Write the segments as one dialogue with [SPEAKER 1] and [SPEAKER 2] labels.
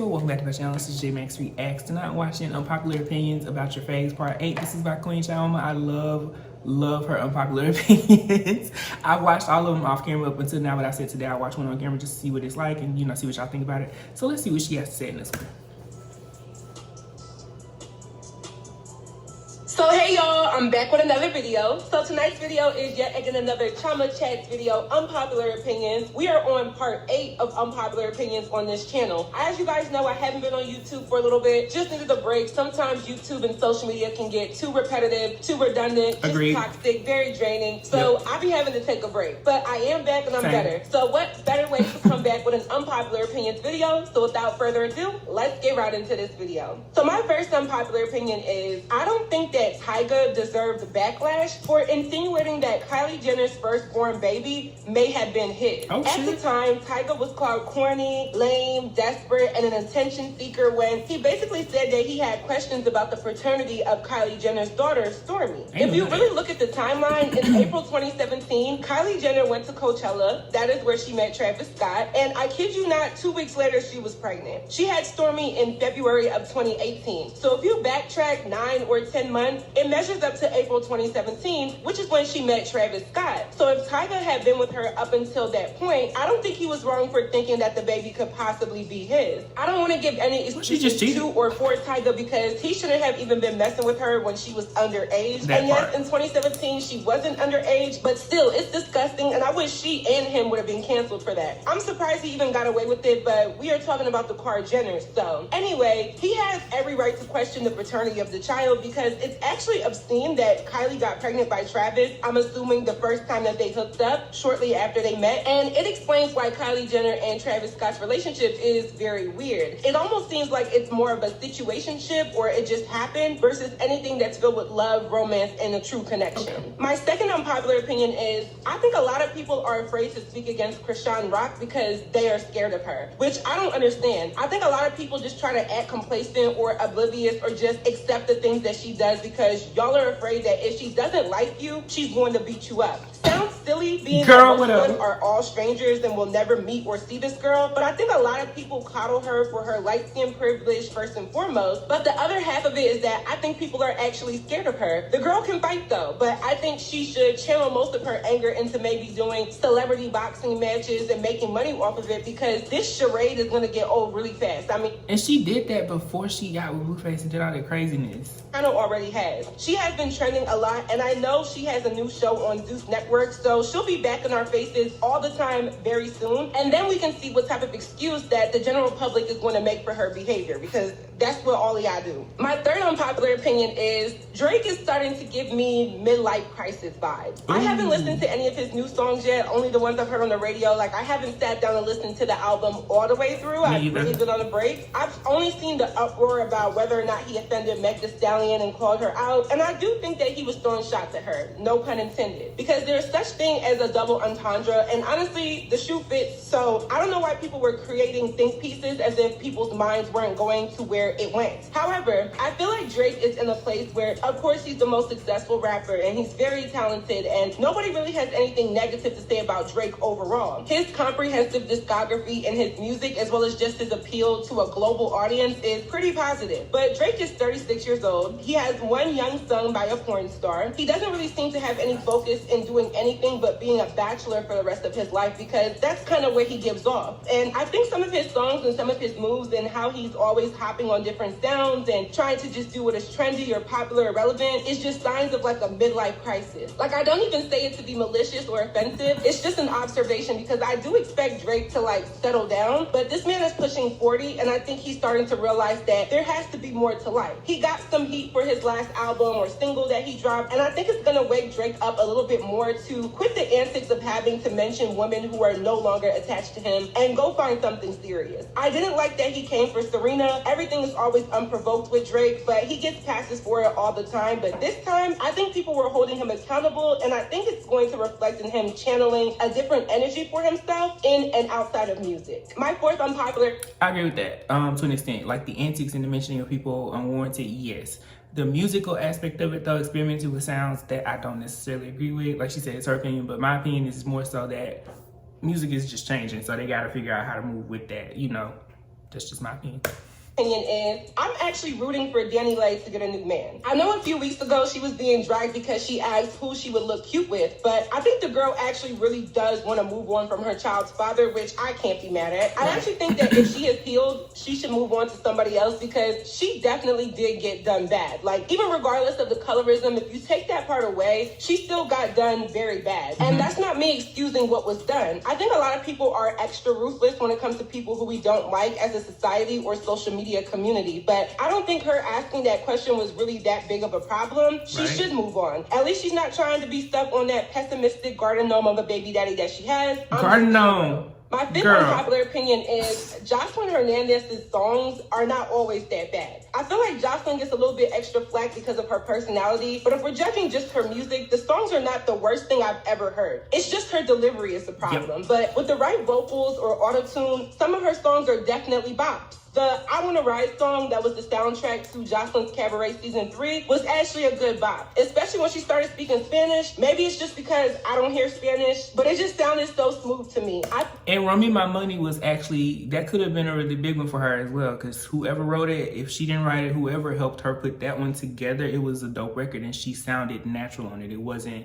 [SPEAKER 1] people, welcome back to my channel. This is J Max Reacts. Tonight I'm watching Unpopular Opinions about your faves part 8. This is by Queen Shaoma. I love her unpopular opinions. I watched all of them off camera up until now, but I said today I watch one on camera just to see what it's like and see what y'all think about it. So let's see what she has to say in this one.
[SPEAKER 2] So hey y'all, I'm back with another video. So tonight's video is yet again another Trauma Chats video, Unpopular Opinions. We are on part 8 of Unpopular Opinions on this channel. As you guys know, I haven't been on YouTube for a little bit, just needed a break. Sometimes YouTube and social media can get too repetitive, too redundant, just toxic, very draining. So I be having to take a break, but I am back and I'm better. So what better way to come back with an Unpopular Opinions video? So without further ado, let's get right into this video. So my first unpopular opinion is, I don't think that Tyga deserved backlash for insinuating that Kylie Jenner's firstborn baby may have been his. At the time, Tyga was called corny, lame, desperate, and an attention seeker when he basically said that he had questions about the paternity of Kylie Jenner's daughter, Stormi. If you really look at the timeline, in April 2017, Kylie Jenner went to Coachella. That is where she met Travis Scott. And I kid you not, 2 weeks later, she was pregnant. She had Stormi in February of 2018. So if you backtrack 9 or 10 months, it measures up to April 2017, which is when she met Travis Scott. So if Tyga had been with her up until that point, I don't think he was wrong for thinking that the baby could possibly be his. I don't want to give any excuses to or for Tyga because he shouldn't have even been messing with her when she was underage. And yes, in 2017, she wasn't underage, but still, it's disgusting, and I wish she and him would have been canceled for that. I'm surprised he even got away with it, but we are talking about the Kar Jenners. So anyway, he has every right to question the paternity of the child because it's actually obscene that Kylie got pregnant by Travis. I'm assuming the first time that they hooked up shortly after they met, and it explains why Kylie Jenner and Travis Scott's relationship is very weird. It almost seems like it's more of a situationship or it just happened versus anything that's filled with love, romance, and a true connection. My second unpopular opinion is, I think a lot of people are afraid to speak against Chrisean Rock because they are scared of her, which I don't understand. I think a lot of people just try to act complacent or oblivious or just accept the things that she does because y'all are afraid that if she doesn't like you, she's going to beat you up. Sounds silly being that most of us are all strangers and will never meet or see this girl, but I think a lot of people coddle her for her light skin privilege first and foremost, but the other half of it is that I think people are actually scared of her. The girl can fight though, but I think she should channel most of her anger into maybe doing celebrity boxing matches and making money off of it because this charade is going to get old really fast. I mean,
[SPEAKER 1] and she did that before she got with Blueface and did all that craziness.
[SPEAKER 2] I know already has. She has been trending a lot, and I know she has a new show on Zeus Network, so she'll be back in our faces all the time very soon, and then we can see what type of excuse that the general public is going to make for her behavior, because that's what all of y'all do. My third unpopular opinion is Drake is starting to give me midlife crisis vibes. I haven't listened to any of his new songs yet, only the ones I've heard on the radio. Like, I haven't sat down and listened to the album all the way through. I've really been on a break. I've only seen the uproar about whether or not he offended Meg Thee Stallion and called her out, and I do think that he was throwing shots at her, no pun intended, because there's such thing as a double entendre, and honestly, the shoe fits, so I don't know why people were creating think pieces as if people's minds weren't going to where it went. However, I feel like Drake is in a place where, of course, he's the most successful rapper, and he's very talented, and nobody really has anything negative to say about Drake overall. His comprehensive discography and his music, as well as just his appeal to a global audience, is pretty positive. But Drake is 36 years old. He has one young son by a porn star. He doesn't really seem to have any focus in doing anything but being a bachelor for the rest of his life because that's kind of what he gives off. And I think some of his songs and some of his moves and how he's always hopping on different sounds and trying to just do what is trendy or popular or relevant is just signs of like a midlife crisis. Like, I don't even say it to be malicious or offensive. It's just an observation because I do expect Drake to like settle down, but this man is pushing 40 and I think he's starting to realize that there has to be more to life. He got some heat for his last album or single that he dropped, and I think it's gonna wake Drake up a little bit more to quit the antics of having to mention women who are no longer attached to him and go find something serious. I didn't like that he came for Serena. Everything is always unprovoked with Drake, but he gets passes for it all the time. But this time, I think people were holding him accountable, and I think it's going to reflect in him channeling a different energy for himself in and outside of music. My fourth unpopular...
[SPEAKER 1] I agree with that to an extent. Like the antics and the mentioning of people unwarranted, yes. The musical aspect of it, though, experimenting with sounds that I don't necessarily agree with. Like she said, it's her opinion, but my opinion is more so that music is just changing, so they got to figure out how to move with that, That's just my opinion.
[SPEAKER 2] Is I'm actually rooting for Danileigh to get a new man. I know a few weeks ago she was being dragged because she asked who she would look cute with, but I think the girl actually really does want to move on from her child's father, which I can't be mad at. I actually think that if she is healed, she should move on to somebody else because she definitely did get done bad. Like, even regardless of the colorism, if you take that part away, she still got done very bad. And that's not me excusing what was done. I think a lot of people are extra ruthless when it comes to people who we don't like as a society or social media community, but I don't think her asking that question was really that big of a problem. She should move on. At least she's not trying to be stuck on that pessimistic garden gnome of a baby daddy that she has.
[SPEAKER 1] Garden gnome.
[SPEAKER 2] My fifth unpopular opinion is Jocelyn Hernandez's songs are not always that bad. I feel like Jocelyn gets a little bit extra flack because of her personality, but if we're judging just her music, the songs are not the worst thing I've ever heard. It's just her delivery is the problem. But with the right vocals or auto-tune, some of her songs are definitely bops. The I Wanna Ride song that was the soundtrack to Jocelyn's Cabaret Season 3 was actually a good bop, especially when she started speaking Spanish. Maybe it's just because I don't hear Spanish, but it just sounded so smooth to me.
[SPEAKER 1] And Run Me My Money was actually, that could have been a really big one for her as well, because whoever wrote it, if she didn't write it, whoever helped her put that one together, it was a dope record and she sounded natural on it. It wasn't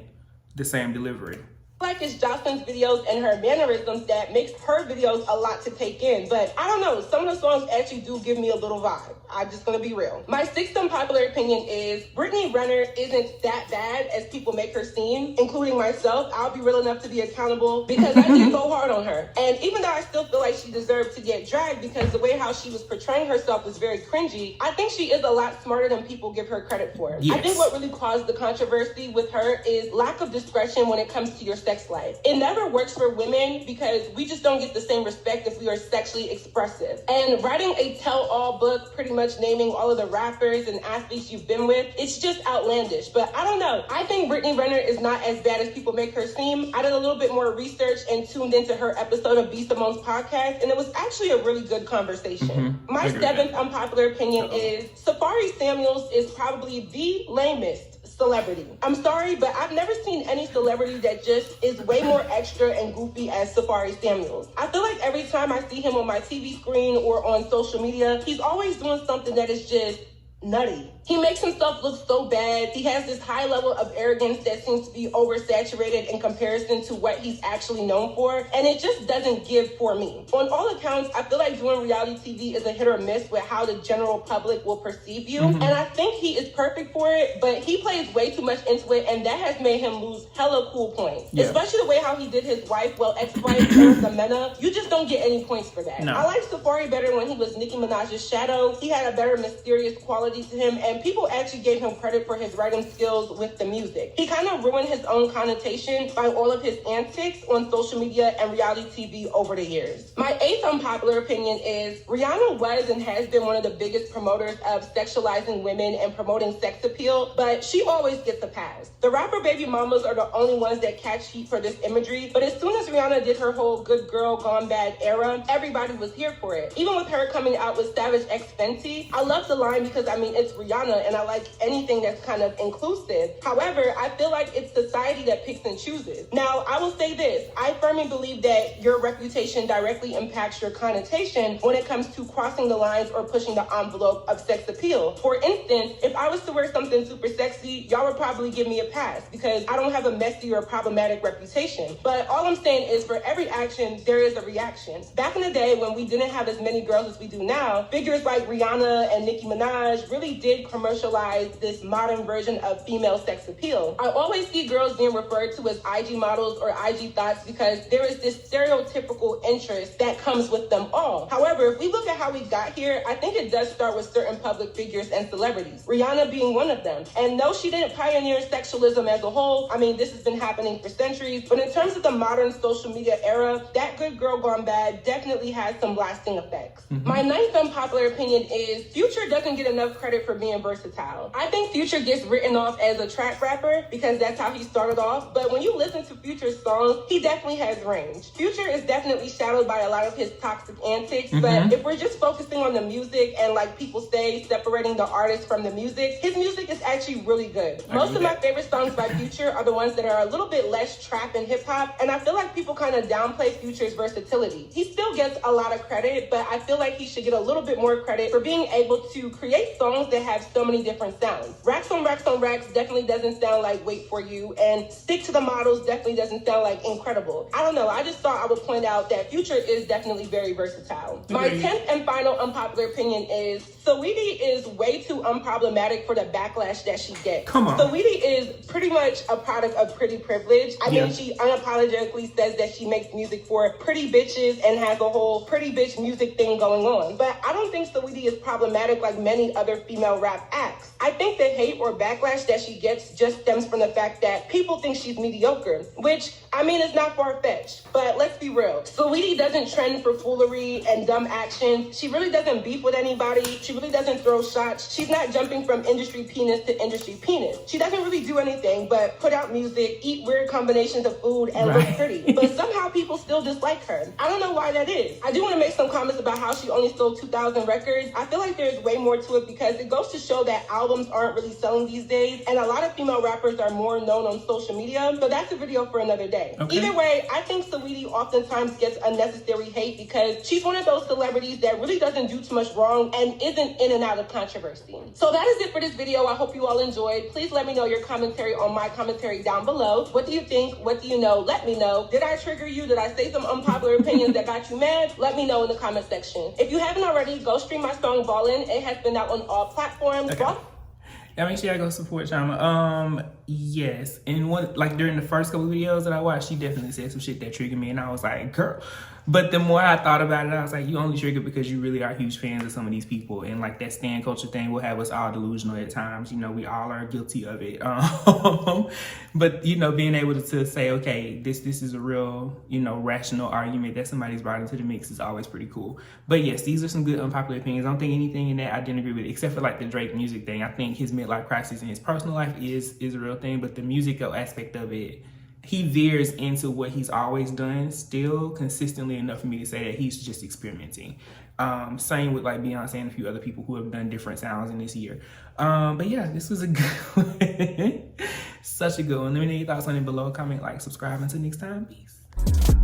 [SPEAKER 1] the same delivery.
[SPEAKER 2] Like it's Jocelyn's videos and her mannerisms that makes her videos a lot to take in. But I don't know, some of the songs actually do give me a little vibe. I'm just gonna be real. My sixth unpopular opinion is Brittany Renner isn't that bad as people make her seem, including myself. I'll be real enough to be accountable because I did go hard on her. And even though I still feel like she deserved to get dragged because the way how she was portraying herself was very cringy, I think she is a lot smarter than people give her credit for.
[SPEAKER 1] Yes.
[SPEAKER 2] I think what really caused the controversy with her is lack of discretion when it comes to your sex life. It never works for women because we just don't get the same respect if we are sexually expressive. And writing a tell-all book pretty much naming all of the rappers and athletes you've been with, it's just outlandish. But I don't know. I think Brittany Renner is not as bad as people make her seem. I did a little bit more research and tuned into her episode of B. Simone's podcast, and it was actually a really good conversation. My seventh unpopular opinion is Safaree Samuels is probably the lamest celebrity. I'm sorry, but I've never seen any celebrity that just is way more extra and goofy as Safaree Samuels. I feel like every time I see him on my TV screen or on social media, he's always doing something that is just nutty. He makes himself look so bad. He has this high level of arrogance that seems to be oversaturated in comparison to what he's actually known for, and it just doesn't give for me. On all accounts, I feel like doing reality TV is a hit or miss with how the general public will perceive you, and I think he is perfect for it, but he plays way too much into it, and that has made him lose hella cool points. Especially the way how he did his wife, ex-wife, Erica Mena. You just don't get any points for that. I like Safaree better when he was Nicki Minaj's shadow. He had a better mysterious quality to him, and people actually gave him credit for his writing skills with the music. He kind of ruined his own connotation by all of his antics on social media and reality TV over the years. My eighth unpopular opinion is Rihanna was and has been one of the biggest promoters of sexualizing women and promoting sex appeal, but she always gets a pass. The rapper baby mamas are the only ones that catch heat for this imagery, but as soon as Rihanna did her whole good girl gone bad era, everybody was here for it. Even with her coming out with Savage X Fenty, I love the line because I mean it's Rihanna and I like anything that's kind of inclusive. However, I feel like it's society that picks and chooses. Now, I will say this. I firmly believe that your reputation directly impacts your connotation when it comes to crossing the lines or pushing the envelope of sex appeal. For instance, if I was to wear something super sexy, y'all would probably give me a pass because I don't have a messy or problematic reputation. But all I'm saying is for every action, there is a reaction. Back in the day when we didn't have as many girls as we do now, figures like Rihanna and Nicki Minaj really did commercialize this modern version of female sex appeal. I always see girls being referred to as IG models or IG thoughts because there is this stereotypical interest that comes with them all. However, if we look at how we got here, I think it does start with certain public figures and celebrities, Rihanna being one of them. And no, she didn't pioneer sexualism as a whole. I mean, this has been happening for centuries, but in terms of the modern social media era, that good girl gone bad definitely has some lasting effects. My ninth unpopular opinion is Future doesn't get enough credit for being versatile. I think Future gets written off as a trap rapper because that's how he started off, but when you listen to Future's songs, he definitely has range. Future is definitely shadowed by a lot of his toxic antics, but if we're just focusing on the music and like people say, separating the artist from the music, his music is actually really good. Most of my favorite songs by Future are the ones that are a little bit less trap and hip hop, and I feel like people kind of downplay Future's versatility. He still gets a lot of credit, but I feel like he should get a little bit more credit for being able to create songs that have so many different sounds. Racks on Racks on Racks definitely doesn't sound like Wait For You, and Stick to the Models definitely doesn't sound like Incredible. I don't know, I just thought I would point out that Future is definitely very versatile. My 10th and final unpopular opinion is Saweetie is way too unproblematic for the backlash that she gets.
[SPEAKER 1] Come on.
[SPEAKER 2] Saweetie is pretty much a product of pretty privilege. I mean, she unapologetically says that she makes music for pretty bitches and has a whole pretty bitch music thing going on. But I don't think Saweetie is problematic like many other female rap acts. I think the hate or backlash that she gets just stems from the fact that people think she's mediocre, which, I mean, is not far-fetched. But let's be real. Saweetie doesn't trend for foolery and dumb actions. She really doesn't beef with anybody. She really doesn't throw shots. She's not jumping from industry penis to industry penis. She doesn't really do anything but put out music, eat weird combinations of food, and look pretty. But somehow people still dislike her. I don't know why that is. I do want to make some comments about how she only sold 2,000 records. I feel like there's way more to it because it goes to show that albums aren't really selling these days, and a lot of female rappers are more known on social media, so that's a video for another day. Either way, I think Saweetie oftentimes gets unnecessary hate because she's one of those celebrities that really doesn't do too much wrong and isn't in and out of controversy. So that is it for this video. I hope you all enjoyed. Please let me know your commentary on my commentary down below. What do you think? What do you know? Let me know. Did I trigger you? Did I say some unpopular opinions that got you mad? Let me know in the comment section. If you haven't already, go stream my song Ballin'. It has been out on all platforms.
[SPEAKER 1] Yeah, make sure y'all go support Chama. Yes, and during the first couple videos that I watched, she definitely said some shit that triggered me, and I was like, girl. But the more I thought about it, I was like, you only trigger because you really are huge fans of some of these people, and like that stan culture thing will have us all delusional at times. You know, we all are guilty of it. But you know, being able to say, okay, this is a real, you know, rational argument that somebody's brought into the mix is always pretty cool. But yes, these are some good unpopular opinions. I don't think anything in that I didn't agree with, except for like the Drake music thing. I think his midlife crisis in his personal life is a real thing, but the musical aspect of it, he veers into what he's always done still consistently enough for me to say that he's just experimenting. Same with like Beyonce and a few other people who have done different sounds in this year. But yeah, this was a good one. Such a good one. Let me know your thoughts on it below. Comment, like, subscribe. Until next time, peace.